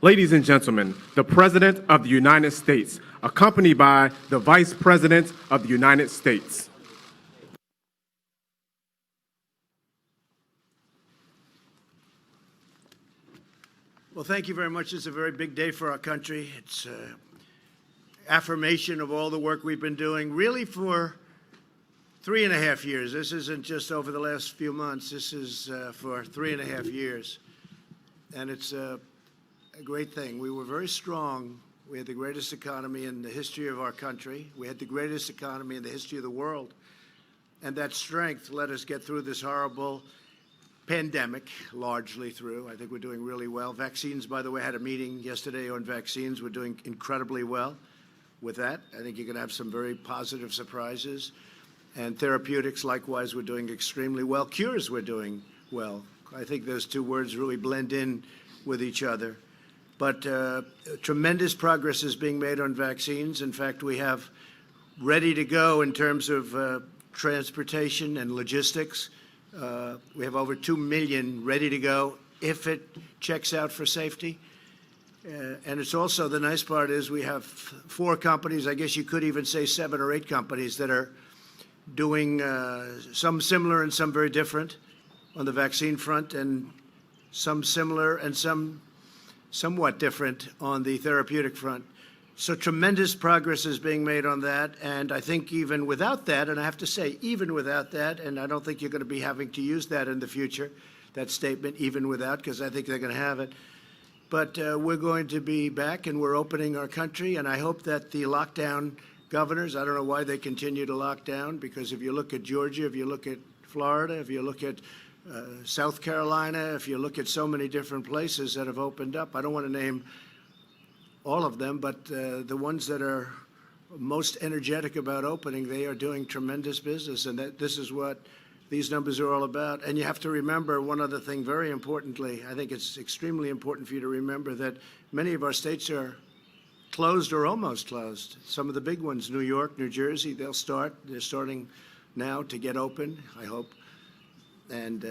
Ladies and gentlemen, the President of the United States, accompanied by the Vice President of the United States. Well, thank you very much. It's a very big day for our country. It's affirmation of all the work we've been doing, really for 3.5 years. This isn't just over the last few months. This is for 3.5 years. And it's a great thing. We were very strong. We had the greatest economy in the history of our country. We had the greatest economy in the history of the world. And that strength let us get through this horrible pandemic, largely through. I think we're doing really well. Vaccines, by the way, I had a meeting yesterday on vaccines. We're doing incredibly well with that. I think you're going to have some very positive surprises. And therapeutics, likewise, we're doing extremely well. Cures, we're doing well. I think those two words really blend in with each other. But tremendous progress is being made on vaccines. In fact, we have ready to go in terms of transportation and logistics. We have over 2 million ready to go if it checks out for safety. And it's also, the nice part is we have 4 companies, I guess you could even say 7 or 8 companies that are doing some similar and some very different on the vaccine front, and some similar and some somewhat different on the therapeutic front. So tremendous progress is being made on that, and I think even without that, and I have to say, even without that, and I don't think you're going to be having to use that in the future, that statement, even without, because I think they're going to have it. But we're going to be back, and we're opening our country, and I hope that the lockdown governors, I don't know why they continue to lock down, because if you look at Georgia, if you look at Florida, if you look at South Carolina, if you look at so many different places that have opened up, I don't want to name all of them, but the ones that are most energetic about opening, they are doing tremendous business, and this is what these numbers are all about. And you have to remember one other thing very importantly. I think it's extremely important for you to remember that many of our states are closed or almost closed. Some of the big ones, New York, New Jersey, they're starting now to get open, I hope. And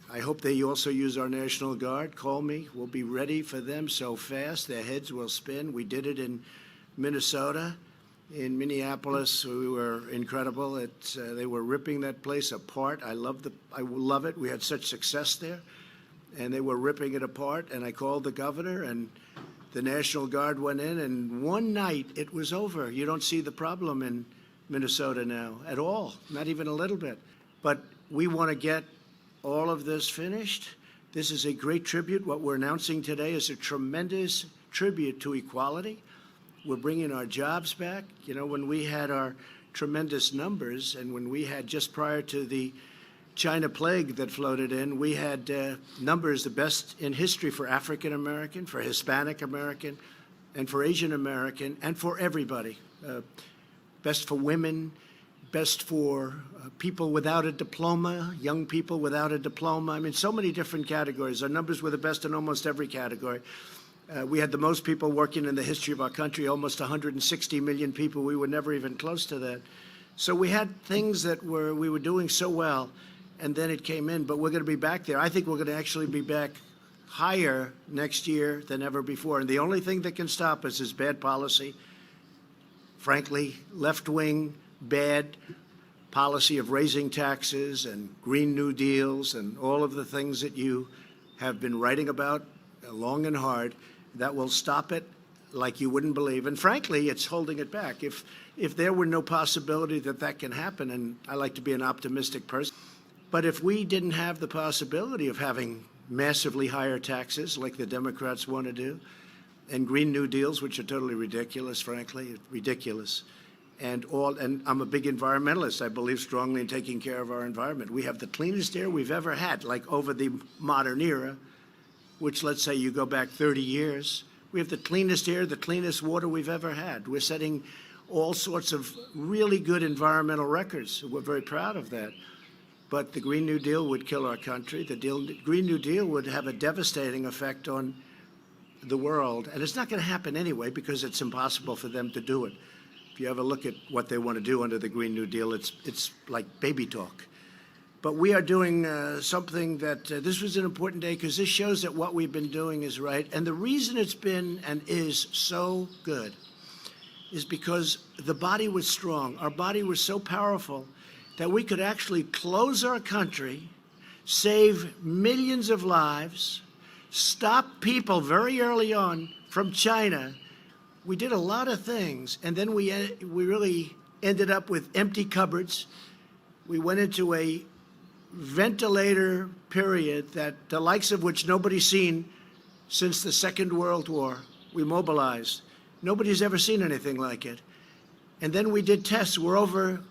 I hope they also use our National Guard. Call me. We'll be ready for them so fast their heads will spin. We did it in Minnesota. In Minneapolis, we were incredible. They were ripping that place apart. I love it. We had such success there. And they were ripping it apart. And I called the governor, and the National Guard went in, and one night it was over. You don't see the problem in Minnesota now at all, not even a little bit. But we want to get all of this finished. This is a great tribute. What we're announcing today is a tremendous tribute to equality. We're bringing our jobs back. You know, when we had our tremendous numbers, and when we had, just prior to the China plague that floated in, we had numbers the best in history for African American, for Hispanic American, and for Asian American, and for everybody. Best for women, best for people without a diploma, young people without a diploma. I mean, so many different categories. Our numbers were the best in almost every category. We had the most people working in the history of our country, almost 160 million people. We were never even close to that. So we had things that we were doing so well, and then it came in, but we're going to be back there. I think we're going to actually be back higher next year than ever before. And the only thing that can stop us is bad policy. Frankly, left-wing, bad policy of raising taxes and Green New Deals and all of the things that you have been writing about long and hard, that will stop it like you wouldn't believe. And frankly, it's holding it back. If there were no possibility that that can happen, and I like to be an optimistic person, but if we didn't have the possibility of having massively higher taxes like the Democrats want to do, and Green New Deals, which are totally ridiculous, frankly, ridiculous, and I'm a big environmentalist. I believe strongly in taking care of our environment. We have the cleanest air we've ever had, like over the modern era, which, let's say you go back 30 years. We have the cleanest air, the cleanest water we've ever had. We're setting all sorts of really good environmental records. We're very proud of that. But the Green New Deal would kill our country. The Green New Deal would have a devastating effect on the world. And it's not going to happen anyway, because it's impossible for them to do it. If you ever look at what they want to do under the Green New Deal, it's like baby talk. But we are doing something that this was an important day because this shows that what we've been doing is right. And the reason it's been and is so good is because the body was strong. Our body was so powerful that we could actually close our country, save millions of lives, stop people very early on from China. We did a lot of things, and then we really ended up with empty cupboards. We went into a ventilator period that the likes of which nobody's seen since the Second World War. We mobilized. Nobody's ever seen anything like it. And then we did tests. We're over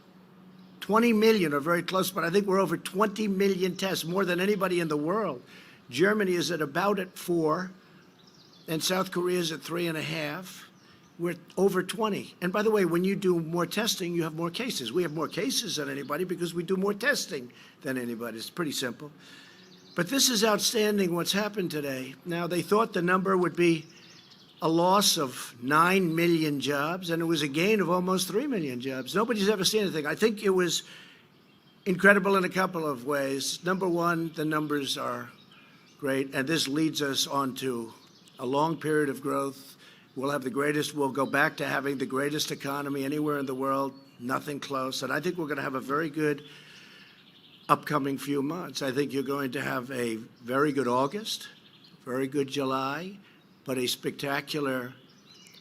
20 million, or very close, but I think we're over 20 million tests, more than anybody in the world. Germany is at about at 4, and South Korea is at 3.5. We're over 20. And by the way, when you do more testing, you have more cases. We have more cases than anybody because we do more testing than anybody. It's pretty simple. But this is outstanding what's happened today. Now, they thought the number would be a loss of 9 million jobs, and it was a gain of almost 3 million jobs. Nobody's ever seen anything. I think it was incredible in a couple of ways. Number one, the numbers are great, and this leads us on to a long period of growth. We'll go back to having the greatest economy anywhere in the world, nothing close. And I think we're going to have a very good upcoming few months. I think you're going to have a very good August, very good July, but a spectacular,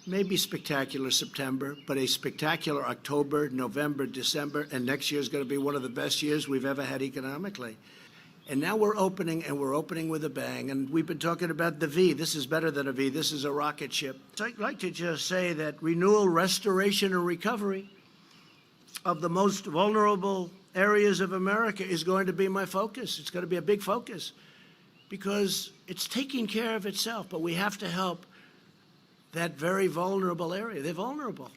maybe spectacular September, but a spectacular October, November, December, and next year is going to be one of the best years we've ever had economically. And now we're opening, and we're opening with a bang. And we've been talking about the V. This is better than a V. This is a rocket ship. So I'd like to just say that renewal, restoration, and recovery of the most vulnerable areas of America is going to be my focus. It's going to be a big focus because it's taking care of itself, but we have to help that very vulnerable area. They're vulnerable.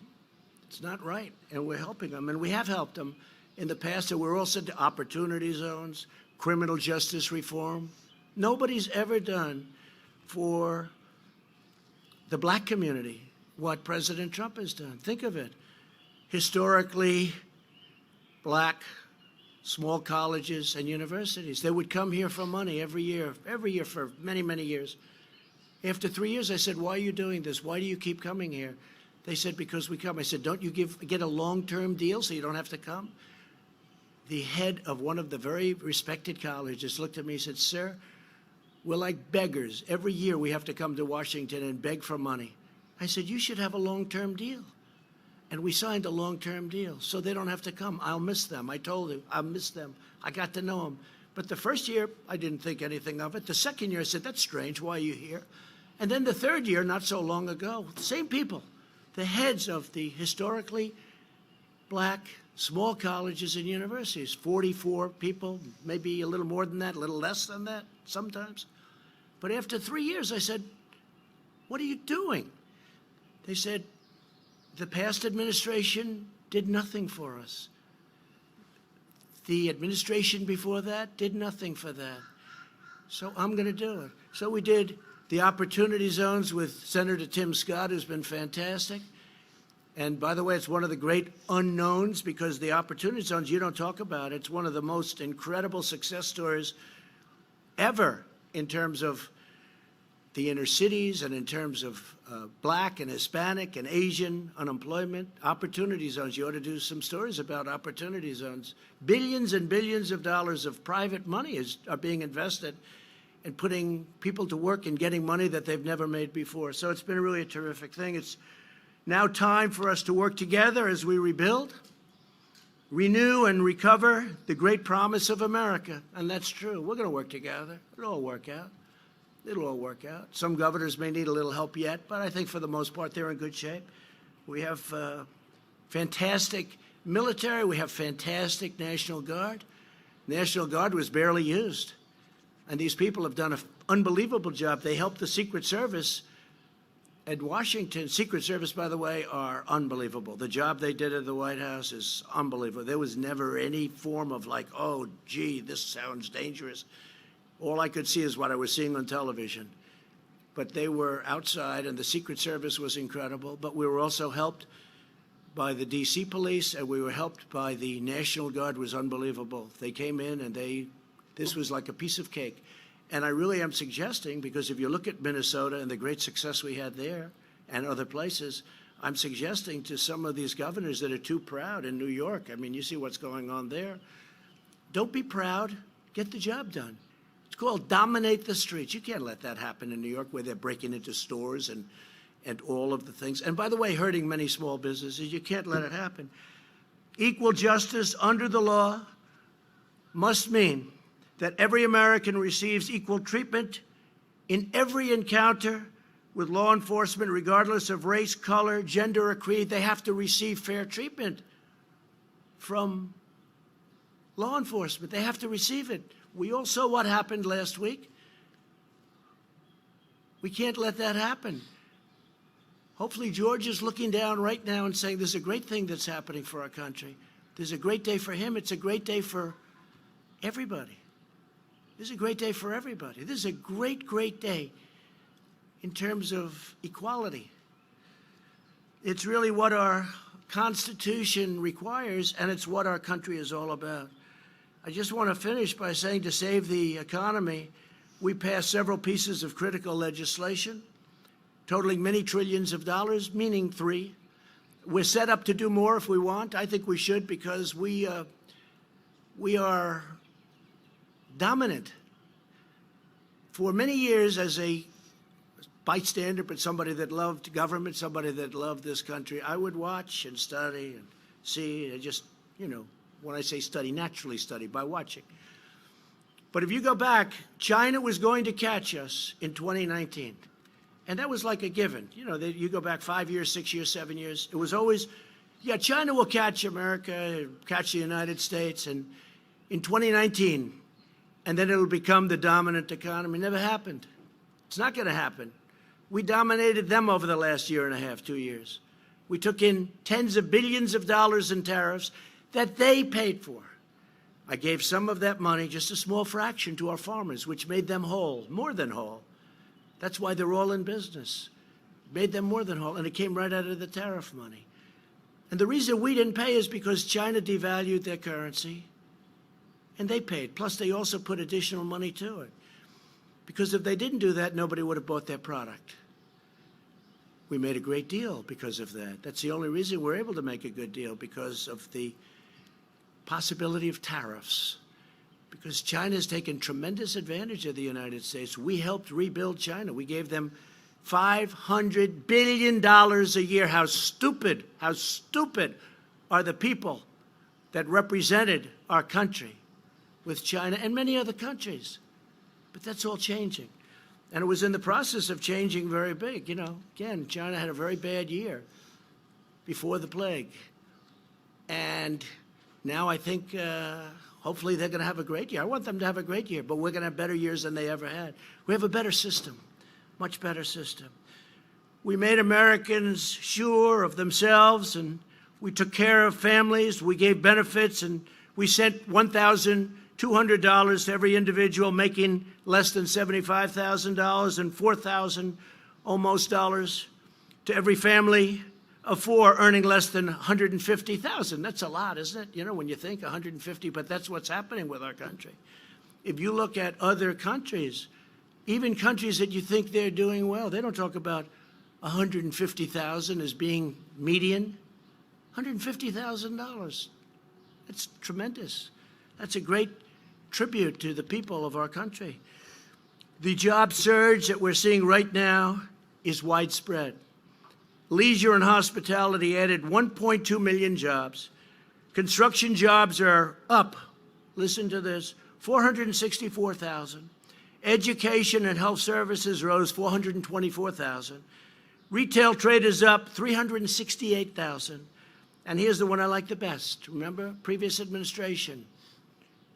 It's not right, and we're helping them, and we have helped them in the past, and we're also to opportunity zones, criminal justice reform. Nobody's ever done for the black community what President Trump has done. Think of it. Historically, black small colleges and universities, they would come here for money every year for many, many years. After 3 years, I said, why are you doing this? Why do you keep coming here? They said, because we come. I said, don't you get a long-term deal so you don't have to come? The head of one of the very respected colleges looked at me and said, sir, we're like beggars. Every year we have to come to Washington and beg for money. I said, you should have a long-term deal. And we signed a long-term deal, so they don't have to come. I'll miss them. I told him, I'll miss them. I got to know them. But the first year, I didn't think anything of it. The second year, I said, that's strange. Why are you here? And then the third year, not so long ago, the same people, the heads of the historically black small colleges and universities, 44 people, maybe a little more than that, a little less than that sometimes. But after 3 years, I said, what are you doing? They said, the past administration did nothing for us. The administration before that did nothing for that. So I'm going to do it. So we did the opportunity zones with Senator Tim Scott, who's been fantastic. And by the way, it's one of the great unknowns because the opportunity zones, you don't talk about. It's one of the most incredible success stories ever in terms of the inner cities and in terms of black and Hispanic and Asian unemployment. Opportunity zones, you ought to do some stories about opportunity zones. Billions and billions of dollars of private money are being invested in putting people to work and getting money that they've never made before. So it's been really a terrific thing. It's now time for us to work together as we rebuild, renew, and recover the great promise of America. And that's true. We're going to work together. It'll all work out. It'll all work out. Some governors may need a little help yet, but I think for the most part they're in good shape. We have fantastic military. We have fantastic National Guard. National Guard was barely used. And these people have done an unbelievable job. They helped the Secret Service at Washington. Secret Service, by the way, are unbelievable. The job they did at the White House is unbelievable. There was never any form of like, oh, gee, this sounds dangerous. All I could see is what I was seeing on television. But they were outside, and the Secret Service was incredible. But we were also helped by the D.C. police, and we were helped by the National Guard. It was unbelievable. They came in, and this was like a piece of cake. And I really am suggesting, because if you look at Minnesota and the great success we had there and other places, I'm suggesting to some of these governors that are too proud in New York, I mean, you see what's going on there. Don't be proud. Get the job done. It's called dominate the streets. You can't let that happen in New York where they're breaking into stores and all of the things. And by the way, hurting many small businesses. You can't let it happen. Equal justice under the law must mean that every American receives equal treatment in every encounter with law enforcement, regardless of race, color, gender, or creed. They have to receive fair treatment from law enforcement. They have to receive it. We all saw what happened last week. We can't let that happen. Hopefully George is looking down right now and saying, there's a great thing that's happening for our country. There's a great day for him. It's a great day for everybody. This is a great day for everybody. This is a great, great day in terms of equality. It's really what our Constitution requires, and it's what our country is all about. I just want to finish by saying, to save the economy, we passed several pieces of critical legislation totaling many trillions of dollars, meaning 3. We're set up to do more if we want. I think we should, because we are dominant. For many years, as a bystander, but somebody that loved government, somebody that loved this country, I would watch and study and see, and just, you know, when I say study, naturally study by watching. But if you go back, China was going to catch us in 2019. And that was like a given. You know, you go back 5 years, 6 years, 7 years. It was always, yeah, China will catch America, catch the United States, and in 2019, and then it'll become the dominant economy. Never happened. It's not going to happen. We dominated them over the last year and a half, 2 years. We took in tens of billions of dollars in tariffs that they paid for. I gave some of that money, just a small fraction, to our farmers, which made them whole, more than whole. That's why they're all in business. Made them more than whole, and it came right out of the tariff money. And the reason we didn't pay is because China devalued their currency, and they paid. Plus, they also put additional money to it. Because if they didn't do that, nobody would have bought their product. We made a great deal because of that. That's the only reason we're able to make a good deal, because of the possibility of tariffs. Because China's taken tremendous advantage of the United States. We helped rebuild China. We gave them $500 billion a year. How stupid are the people that represented our country with China and many other countries? But that's all changing. And it was in the process of changing very big. You know, again, China had a very bad year before the plague. And now I think hopefully they're going to have a great year. I want them to have a great year, but we're going to have better years than they ever had. We have a better system, much better system. We made Americans sure of themselves, and we took care of families. We gave benefits, and we sent $1,200 to every individual making less than $75,000 and $4,000 almost dollars to every family of 4 earning less than $150,000. That's a lot, isn't it? You know, when you think 150, but that's what's happening with our country. If you look at other countries, even countries that you think they're doing well, they don't talk about 150,000 as being median. $150,000. That's tremendous. That's a great tribute to the people of our country. The job surge that we're seeing right now is widespread. Leisure and hospitality added 1.2 million jobs. Construction jobs are up, listen to this, 464,000. Education and health services rose 424,000. Retail trade is up 368,000. And here's the one I like the best. Remember, previous administration,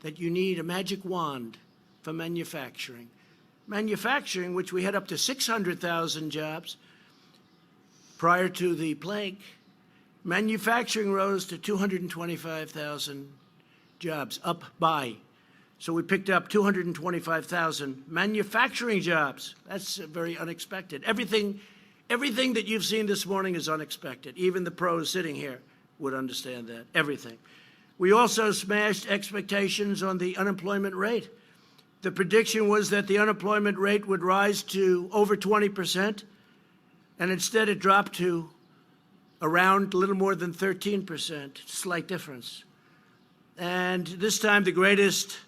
that you need a magic wand for manufacturing. Manufacturing, which we had up to 600,000 jobs prior to the plague, manufacturing rose to 225,000 jobs, up by. So we picked up 225,000 manufacturing jobs. That's very unexpected. Everything Everything that you've seen this morning is unexpected. Even the pros sitting here would understand that, everything. We also smashed expectations on the unemployment rate. The prediction was that the unemployment rate would rise to over 20%, and instead it dropped to around a little more than 13%, slight difference. And this time, the greatest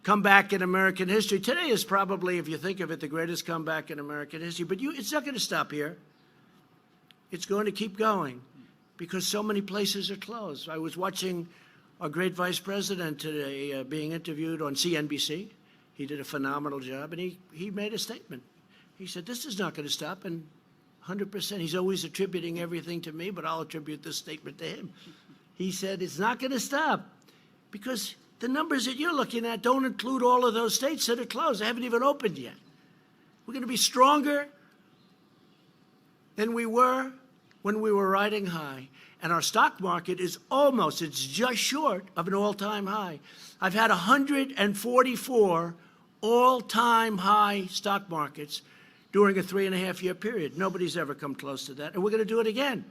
comeback in American history. Today is probably, if you think of it, the greatest comeback in American history. But it's not going to stop here. It's going to keep going because so many places are closed. I was watching our great vice president today being interviewed on CNBC. He did a phenomenal job, and he made a statement. He said, this is not going to stop, and 100%. He's always attributing everything to me, but I'll attribute this statement to him. He said, it's not going to stop because the numbers that you're looking at don't include all of those states that are closed. They haven't even opened yet. We're going to be stronger than we were when we were riding high. And our stock market is it's just short of an all-time high. I've had 144 all-time high stock markets during a 3.5-year period. Nobody's ever come close to that, and we're going to do it again.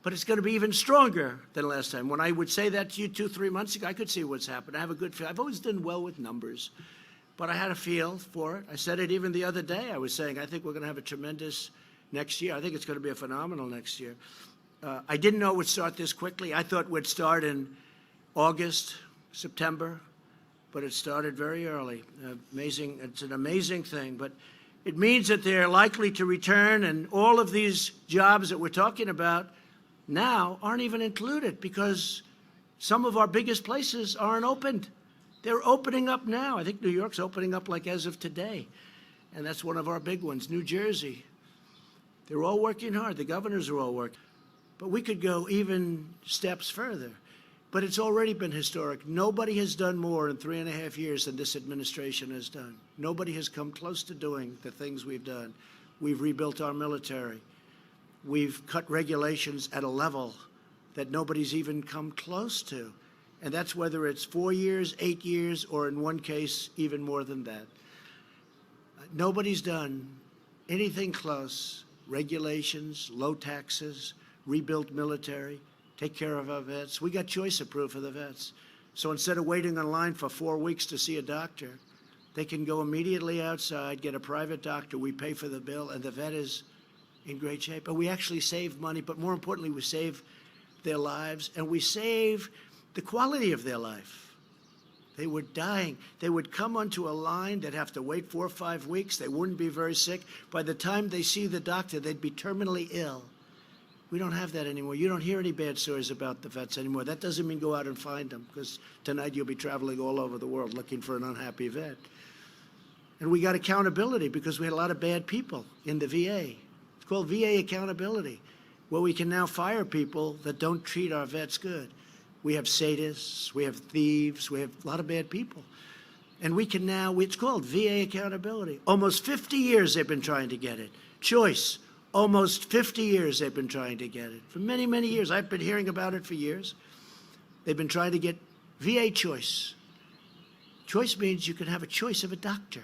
But it's going to be even stronger than last time. When I would say that to you 2-3 months ago, I could see what's happened. I have a good feel. I've always done well with numbers, but I had a feel for it. I said it even the other day. I was saying, I think we're going to have a tremendous next year. I think it's going to be a phenomenal next year. I didn't know it would start this quickly. I thought we'd start in August, September, but it started very early. Amazing. It's an amazing thing, but it means that they're likely to return, and all of these jobs that we're talking about now aren't even included because some of our biggest places aren't opened. They're opening up now. I think New York's opening up like as of today, and that's one of our big ones. New Jersey. They're all working hard. The governors are all working. But we could go even steps further. But it's already been historic. Nobody has done more in 3.5 years than this administration has done. Nobody has come close to doing the things we've done. We've rebuilt our military. We've cut regulations at a level that nobody's even come close to. And that's whether it's 4 years, 8 years, or in one case, even more than that. Nobody's done anything close. Regulations, low taxes, rebuilt military, take care of our vets. We got choice approved for the vets. So instead of waiting in line for 4 weeks to see a doctor, they can go immediately outside, get a private doctor, we pay for the bill, and the vet is in great shape. And we actually save money, but more importantly, we save their lives, and we save the quality of their life. They were dying. They would come onto a line, they'd have to wait 4 or 5 weeks, they wouldn't be very sick. By the time they see the doctor, they'd be terminally ill. We don't have that anymore. You don't hear any bad stories about the vets anymore. That doesn't mean go out and find them, because tonight you'll be traveling all over the world looking for an unhappy vet. And we got accountability because we had a lot of bad people in the VA. It's called VA accountability, where we can now fire people that don't treat our vets good. We have sadists, we have thieves, we have a lot of bad people. And we can now, it's called VA accountability. Almost 50 years they've been trying to get it. Choice. Almost 50 years they've been trying to get it. For many, many years. I've been hearing about it for years. They've been trying to get VA choice. Choice means you can have a choice of a doctor.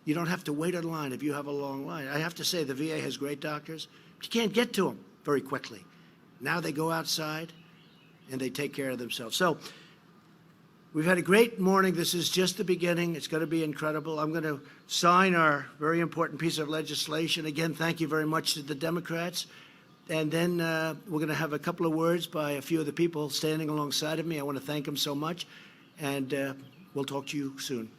You don't have to wait in line if you have a long line. I have to say the VA has great doctors, but you can't get to them very quickly. Now they go outside and they take care of themselves. So we've had a great morning. This is just the beginning. It's going to be incredible. I'm going to sign our very important piece of legislation. Again, thank you very much to the Democrats. And then we're going to have a couple of words by a few of the people standing alongside of me. I want to thank them so much. And we'll talk to you soon.